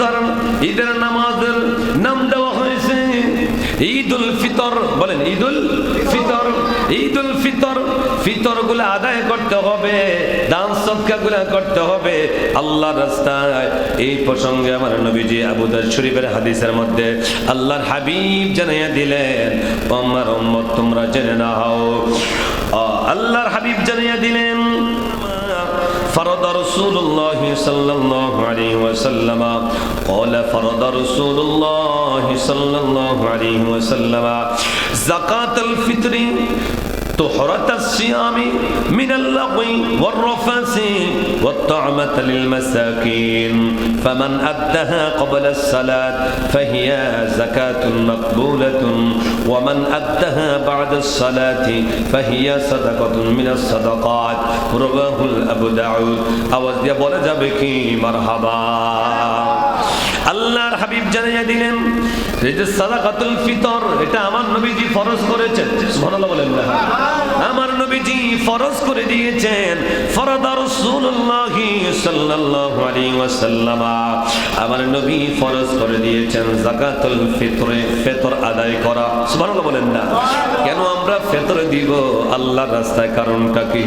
রোজার ঈদের নামাজের নাম দেওয়া হয়েছে ঈদুল ফিতর। বলেন ঈদুল ফিতর। ঈদুল ফিতর, ফিতর গুলো আদায় করতে হবে, দান সদকা গুলো করতে হবে আল্লাহর রাস্তায়। এই প্রসঙ্গে আমার নবীজি আবু দাউদ শরীফের হাদিসের মধ্যে আল্লাহর হাবিব জানাইয়া দিলেন, আমার উম্মত তোমরা জেনে নাও, আল্লাহর হাবিব জানাইয়া দিলেন, فرض رسول الله صلى الله عليه وسلم قال فرض رسول الله صلى الله عليه وسلم زكاة الفطر طهرة الصيام من اللغو والرفث والطعمة للمساكين فمن أدها قبل الصلاة فهي زكاة مقبولة ومن أدها بعد الصلاة فهي صدقة من الصدقات رواه أبو داود আওয়াজ দিয়ে বলে যাবে কি মারহাবা। আল্লাহর হাবিব জানিয়ে দিলেন এই যে সাদাকাতুল ফিতর, এটা আমার নবীজি ফরজ করেছেন। সুবহানাল্লাহ বলেন না? আমার নবীজি ফরজ করে দিয়েছেন। ফরদা রাসূলুল্লাহ সাল্লাল্লাহু আলাইহি ওয়াসাল্লাম, আমার নবী ফরজ করে দিয়েছেন যাকাতুল ফিতরে, ফিতর আদায় করা। সুবহানাল্লাহ বলেন না? কেন আমরা ফিতর দিব আল্লাহর রাস্তায়? কারণটা কি?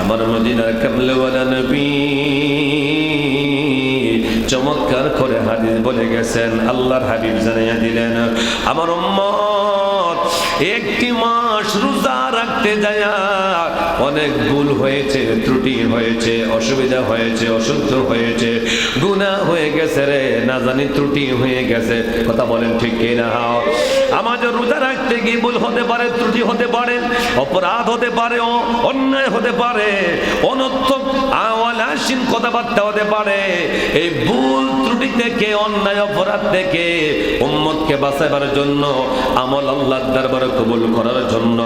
আমার মদিনার কামলেওয়ালা নবী চমৎকার করে হাদিস বলে গেছেন। আল্লাহর হাবিব জানাইয়া দিলেন, আমার উম্মত একটি মাস রোজা রাখতে যায় অনেক ভুল হয়েছে, ত্রুটি হয়েছে, অসুবিধা হয়েছে, অশুদ্ধ হয়েছে, গুনাহ হয়ে গেছে রে, না জানি ত্রুটি হয়ে গেছে। কথা বলেন ঠিক কি না? আমাদের রোজা রাখতে গিয়ে ভুল হতে পারে, ত্রুটি হতে পারে, অপরাধ হতে পারে, অন্যায় হতে পারে, অনর্থক আওয়ালাসীন কথাবার্তা হতে পারে। এই ভুল ত্রুটি থেকে, অন্যায় অপরাধ থেকে উম্মতকে বাঁচাবার জন্য, আমল আল্লাহর দরবারে কবুল করার জন্য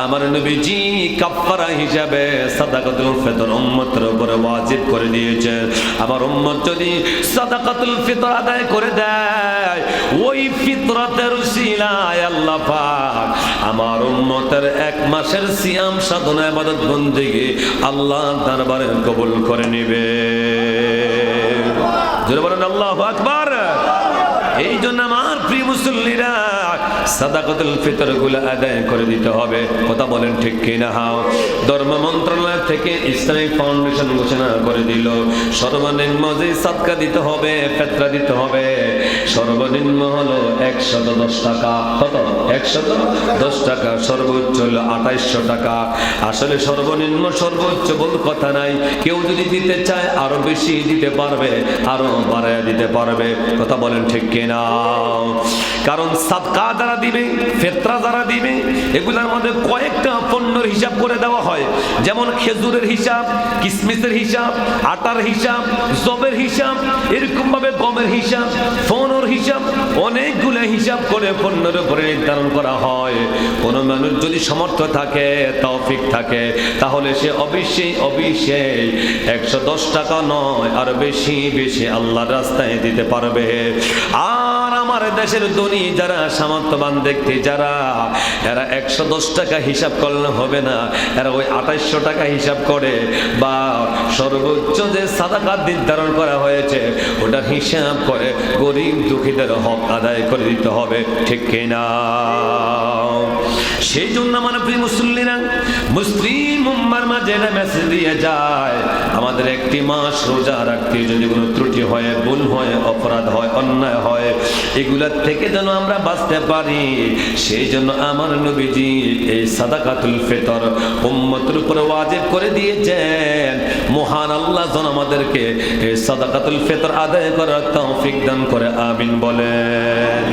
আমার নবীজি কাফারা হিসাবে সাদাকাতুল ফিতর উম্মতের উপরে ওয়াজিব করে দিয়েছেন। আমার উম্মত যদি সাদাকাতুল ফিতর আদায় করে দেয়, ওই ফিতরাতের উসিলায় আল্লাহ পাক আমার উম্মতের এক মাসের সিয়াম সাধনা ইবাদত বন্দেগী আল্লাহর দরবারে কবুল করে নেবে। জোরে বলেন আল্লাহু আকবার। এই জন্য আমার প্রিয় মুসল্লিরা সাদাকাতুল ফিতর গুলো আদায় করে দিতে হবে। কথা বলেন ঠিক কিনা? ধর্ম মন্ত্রণালয় থেকে ইসলামিক ফাউন্ডেশন ঘোষণা করে দিল সর্বনিম্ন যে সাদকা দিতে হবে, ফিতরা দিতে হবে, সর্বনিম্ন হলো 110 টাকা। কত? 110 টাকা। সর্বোচ্চ হলো 2800 টাকা। আসলে সর্বনিম্ন সর্বোচ্চ বল কথা নাই। কেউ যদি দিতে চায় আরো বেশি দিতে পারবে, আরো বাড়ায়া দিতে পারবে। কথা বলেন ঠিক কিনা? কারণ সাদকা যারা দিবে, ফিতরা যারা দিবে, এগুলোর মধ্যে কয়েকটা পণ্যের হিসাব করে দেওয়া হয়। যেমন খেজুরের হিসাব, কিসমিসের হিসাব, আটার হিসাব, জবের হিসাব, এরকম ভাবে গমের হিসাব, ফোনের হিসাব, অনেকগুলো হিসাব করে পণ্যের উপরে নির্ধারণ করা হয়। কোন মানুষ যদি সমর্থ থাকে, তৌফিক থাকে, তাহলে সে অবশ্যই 110 টাকা নয়, আর বেশি বেশি আল্লাহর রাস্তায় দিতে পারবে। আর আমার দেশের ধনী যারা, সামর্থ্যবান ব্যক্তি যারা, এরা 110 টাকা হিসাব করলে হবে না, এরা ওই 2800 টাকা হিসাব করে, বা সর্বোচ্চ যে সাদাকা নির্ধারণ করা হয়েছে ওটার হিসাব করে গরিব দুঃখীদের হক আদায় করে দিতে হবে। ঠিক কিনা? সেই জন্য আমার প্রিয় মুসল্লিরা, মুসলিম উম্মার মাঝে মেসেজ দিয়ে যায়, আমাদের একটি মাস রোজা রাখতে যদি কোনো ত্রুটি হয়, ভুল হয়, অপরাধ হয়, অন্যায় হয়, এগুলার থেকে যেন আমরা বাঁচতে পারি। সেই জন্য আমার নবীজি এই সাদাকাতুল ফিতর উম্মতের উপরে ওয়াজিব করে দিয়েছেন। মহান আল্লাহ যেন আমাদেরকে এই সাদাকাতুল ফিতর আদায় করার তৌফিক দান করে। আমিন বলেন।